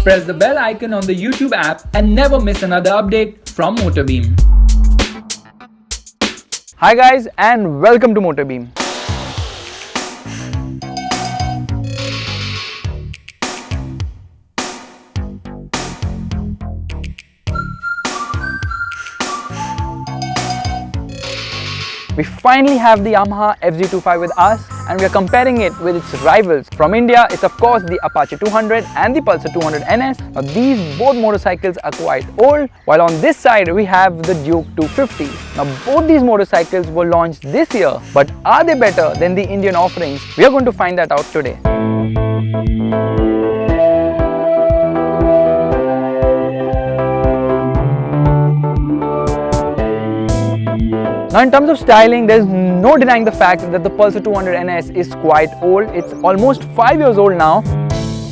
Press the bell icon on the YouTube app and never miss another update from Motorbeam. Hi guys and welcome to Motorbeam. We finally have the Yamaha FZ25 with us and we are comparing it with its rivals. From India, it's of course the Apache 200 and the Pulsar 200 NS. Now these both motorcycles are quite old, while on this side we have the Duke 250. Now both these motorcycles were launched this year, but are they better than the Indian offerings? We are going to find that out today. Now in terms of styling, there's no denying the fact that the Pulsar 200 NS is quite old. It's almost 5 years old now.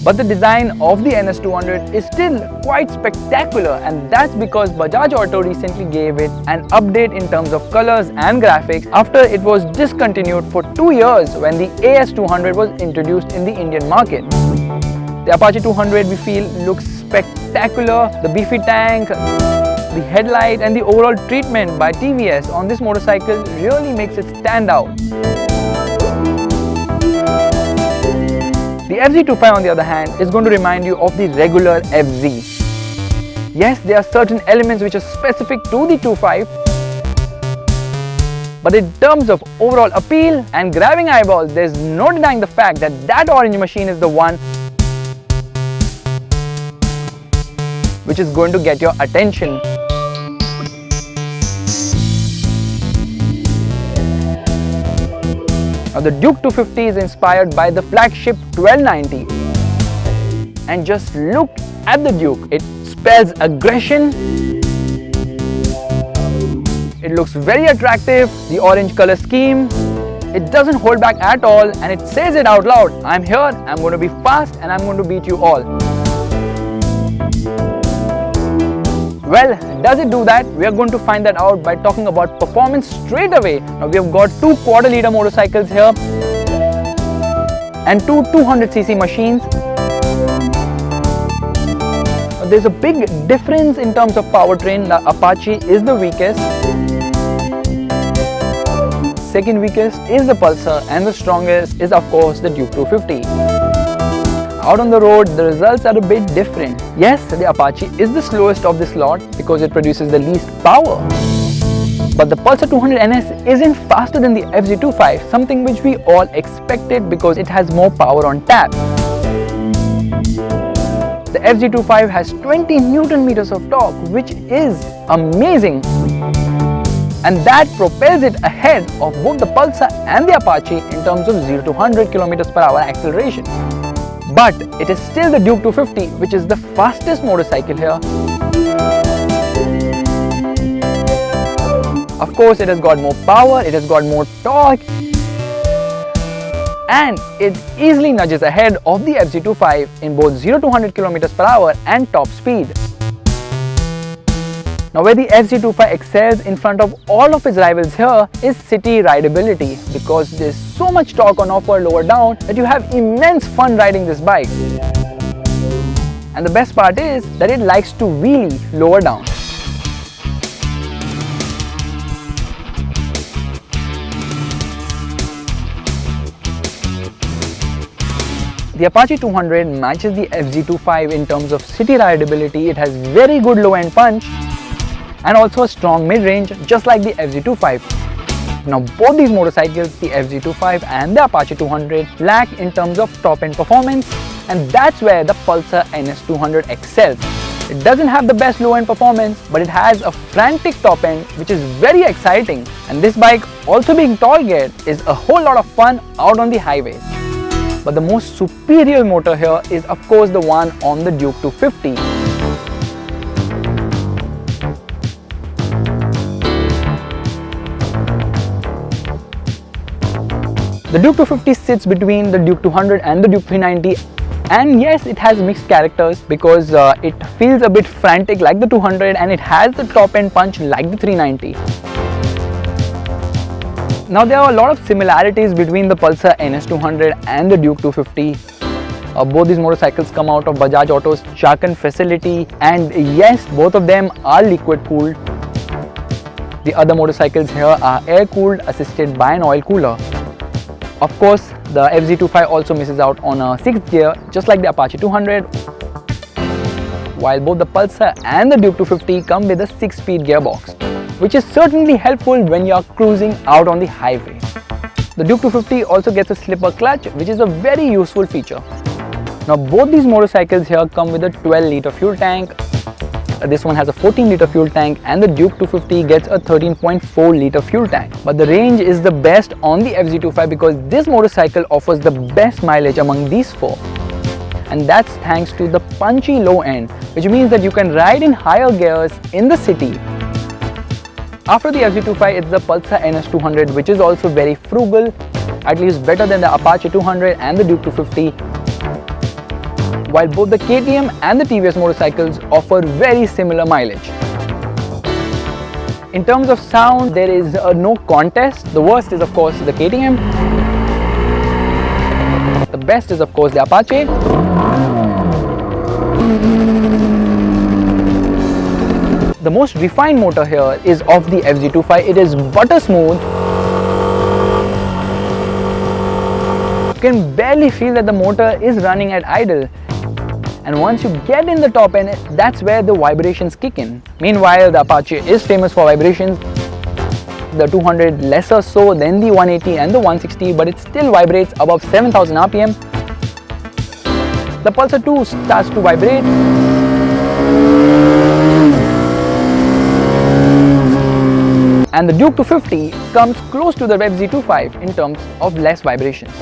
But the design of the NS200 is still quite spectacular, and that's because Bajaj Auto recently gave it an update in terms of colors and graphics after it was discontinued for 2 years when the AS200 was introduced in the Indian market. The Apache 200 we feel looks spectacular. The beefy tank, the headlight and the overall treatment by TVS on this motorcycle really makes it stand out. The FZ25 on the other hand is going to remind you of the regular FZ. Yes, there are certain elements which are specific to the 25, but in terms of overall appeal and grabbing eyeballs, there's no denying the fact that that orange machine is the one which is going to get your attention. Now the Duke 250 is inspired by the flagship 1290, and just look at the Duke. It spells aggression. It looks very attractive, the orange color scheme. It doesn't hold back at all and it says it out loud. I'm here, I'm going to be fast and I'm going to beat you all. Well, does it do that? We are going to find that out by talking about performance straight away. Now we have got two quarter-liter motorcycles here and two 200cc machines. Now, there's a big difference in terms of powertrain. The Apache is the weakest. Second weakest is the Pulsar and the strongest is of course the Duke 250. Out on the road, the results are a bit different. Yes, the Apache is the slowest of this lot because it produces the least power. But the Pulsar 200 NS isn't faster than the FZ25, something which we all expected because it has more power on tap. The FZ25 has 20 Newton meters of torque, which is amazing. And that propels it ahead of both the Pulsar and the Apache in terms of 0 to 100 km/h acceleration. But it is still the Duke 250 which is the fastest motorcycle here. Of course, it has got more power, it has got more torque, and it easily nudges ahead of the FZ25 in both 0 to 100 km/h and top speed. Now where the FZ25 excels in front of all of its rivals here is city rideability, because there's so much torque on upper lower down that you have immense fun riding this bike. And the best part is that it likes to wheelie lower down. The Apache 200 matches the FZ25 in terms of city rideability. It has very good low end punch and also a strong mid-range, just like the FZ25. Now both these motorcycles, the FZ25 and the Apache 200, lack in terms of top-end performance, and that's where the Pulsar NS200 excels. It doesn't have the best low-end performance, but it has a frantic top-end which is very exciting, and this bike, also being tall-geared, is a whole lot of fun out on the highways. But the most superior motor here is of course the one on the Duke 250. The Duke 250 sits between the Duke 200 and the Duke 390, and yes, it has mixed characters because it feels a bit frantic like the 200 and it has the top end punch like the 390. Now there are a lot of similarities between the Pulsar NS200 and the Duke 250. Both these motorcycles come out of Bajaj Auto's Chakan facility, and yes, both of them are liquid cooled. The other motorcycles here are air cooled, assisted by an oil cooler. Of course, the FZ25 also misses out on a 6th gear, just like the Apache 200, while both the Pulsar and the Duke 250 come with a 6-speed gearbox, which is certainly helpful when you are cruising out on the highway. The Duke 250 also gets a slipper clutch, which is a very useful feature. Now both these motorcycles here come with a 12-litre fuel tank. This one has a 14-litre fuel tank, and the Duke 250 gets a 13.4-litre fuel tank. But the range is the best on the FZ25 because this motorcycle offers the best mileage among these four. And that's thanks to the punchy low end, which means that you can ride in higher gears in the city. After the FZ25, it's the Pulsar NS200, which is also very frugal, at least better than the Apache 200 and the Duke 250. While both the KTM and the TVS motorcycles offer very similar mileage. In terms of sound, there is no contest. The worst is of course the KTM. The best is of course the Apache. The most refined motor here is of the FZ25. It is butter smooth. You can barely feel that the motor is running at idle. And once you get in the top end, that's where the vibrations kick in. Meanwhile, the Apache is famous for vibrations. The 200 lesser so than the 180 and the 160, but it still vibrates above 7000 RPM. The Pulsar 2 starts to vibrate. And the Duke 250 comes close to the FZ25 in terms of less vibrations.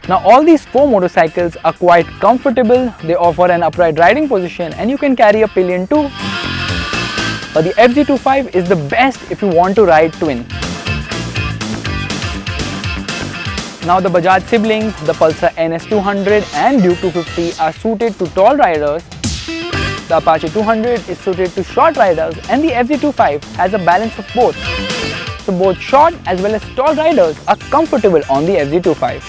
Now all these four motorcycles are quite comfortable, they offer an upright riding position and you can carry a pillion too. But the FZ25 is the best if you want to ride twin. Now the Bajaj siblings, the Pulsar NS200 and Duke 250 are suited to tall riders. The Apache 200 is suited to short riders and the FZ25 has a balance of both. so both short as well as tall riders are comfortable on the FZ25.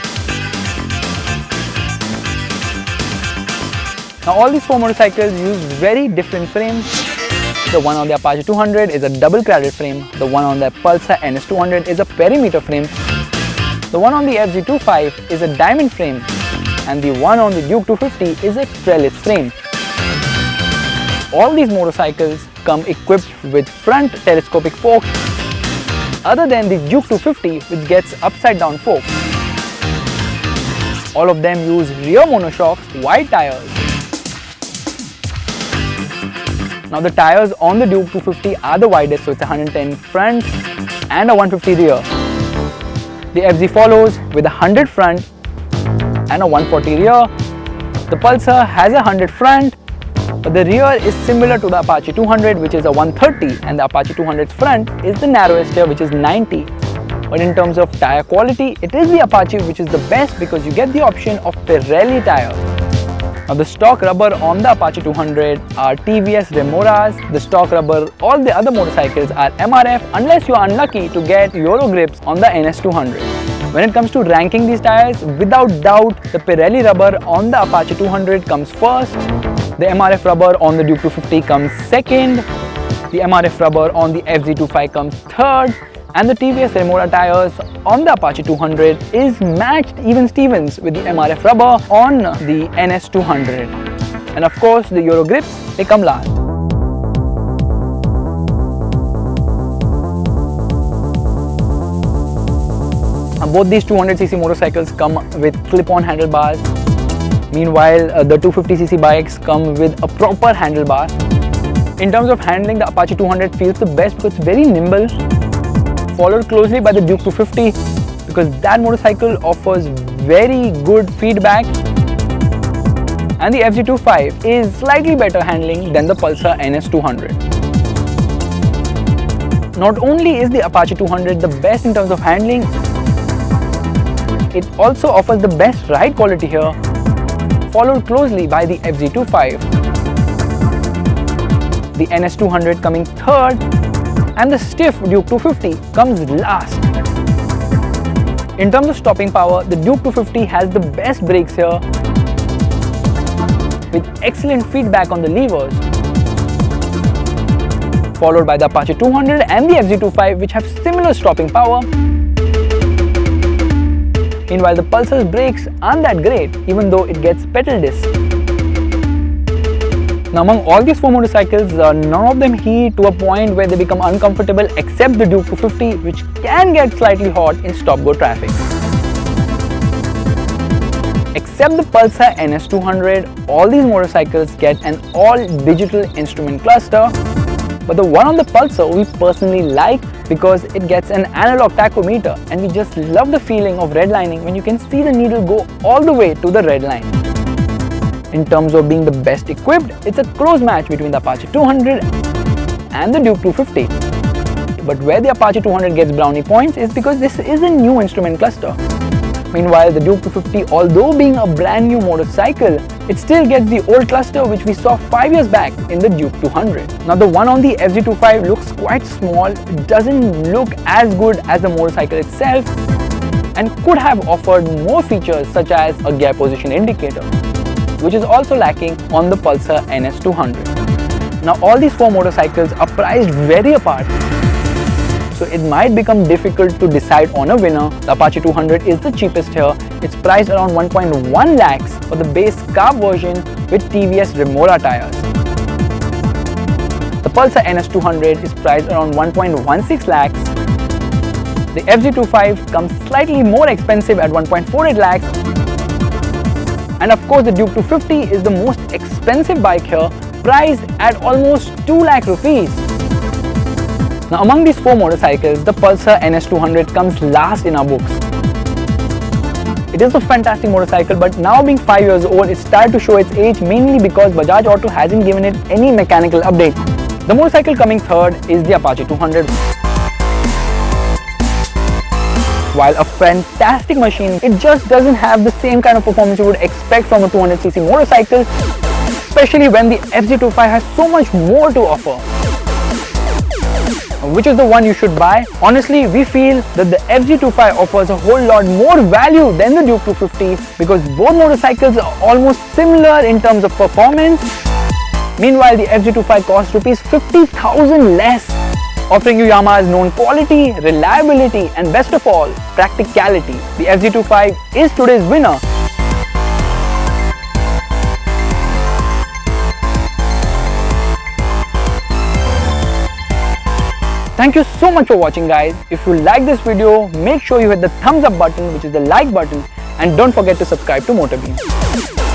Now all these four motorcycles use very different frames. The one on the Apache 200 is a double cradle frame, the one on the Pulsar NS200 is a perimeter frame, the one on the FZ25 is a diamond frame, and the one on the Duke 250 is a trellis frame. All these motorcycles come equipped with front telescopic forks other than the Duke 250 which gets upside down forks. All of them use rear monoshocks, wide tires. Now the tires on the Duke 250 are the widest, so it's 110 front and a 150 rear. The FZ follows with 100 front and a 140 rear. The Pulsar has 100 front, but the rear is similar to the Apache 200 which is a 130, and the Apache 200's front is the narrowest here which is 90. But in terms of tire quality, it is the Apache which is the best because you get the option of Pirelli tire. Now the stock rubber on the Apache 200 are TVS Remoras. The stock rubber all the other motorcycles are MRF unless you are unlucky to get Euro grips on the NS200. When it comes to ranking these tires, without doubt the Pirelli rubber on the Apache 200 comes first, the MRF rubber on the Duke 250 comes second, the MRF rubber on the FZ25 comes third, and the TVS Remora tires on the Apache 200 is matched even Stevens with the MRF rubber on the NS200. And of course the Euro grips, they come last. Both these 200cc motorcycles come with clip-on handlebars. Meanwhile, the 250cc bikes come with a proper handlebar. In terms of handling, the Apache 200 feels the best because it's very nimble, followed closely by the Duke 250 because that motorcycle offers very good feedback, and the FZ25 is slightly better handling than the Pulsar NS200. Not only is the Apache 200 the best in terms of handling, it also offers the best ride quality here, followed closely by the FZ25, the NS200 coming third, and the stiff Duke 250 comes last. In terms of stopping power, the Duke 250 has the best brakes here with excellent feedback on the levers, followed by the Apache 200 and the FZ25 which have similar stopping power. Meanwhile, the Pulsar's brakes aren't that great even though it gets pedal disc. Now among all these four motorcycles, none of them heat to a point where they become uncomfortable except the Duke 250 which can get slightly hot in stop-go traffic. Except the Pulsar NS200, all these motorcycles get an all-digital instrument cluster, but the one on the Pulsar we personally like because it gets an analog tachometer, and we just love the feeling of redlining when you can see the needle go all the way to the red line. In terms of being the best equipped, it's a close match between the Apache 200 and the Duke 250. But where the Apache 200 gets brownie points is because this is a new instrument cluster. Meanwhile, the Duke 250, although being a brand new motorcycle, it still gets the old cluster which we saw 5 years back in the Duke 200. Now the one on the FZ25 looks quite small, it doesn't look as good as the motorcycle itself, and could have offered more features such as a gear position indicator, which is also lacking on the Pulsar NS200. Now all these four motorcycles are priced very apart, so it might become difficult to decide on a winner. The Apache 200 is the cheapest here. It's priced around 1.1 lakhs for the base carb version with TVS Remora tires. The Pulsar NS200 is priced around 1.16 lakhs. The FZ25 comes slightly more expensive at 1.48 lakhs. And of course the Duke 250 is the most expensive bike here, priced at almost 2 lakh rupees. Now among these four motorcycles, the Pulsar NS200 comes last in our books. It is a fantastic motorcycle, but now being 5 years old, it started to show its age mainly because Bajaj Auto hasn't given it any mechanical update. The motorcycle coming third is the Apache 200. While a fantastic machine, it just doesn't have the same kind of performance you would expect from a 200cc motorcycle, especially when the FZ25 has so much more to offer. which is the one you should buy? Honestly, we feel that the FZ25 offers a whole lot more value than the Duke 250 because both motorcycles are almost similar in terms of performance. Meanwhile, the FZ25 costs rupees 50,000 less, offering you Yamaha's known quality, reliability and best of all, practicality. The FZ25 is today's winner. Thank you so much for watching, guys. If you like this video, make sure you hit the thumbs up button, which is the like button, and don't forget to subscribe to Motorbeam.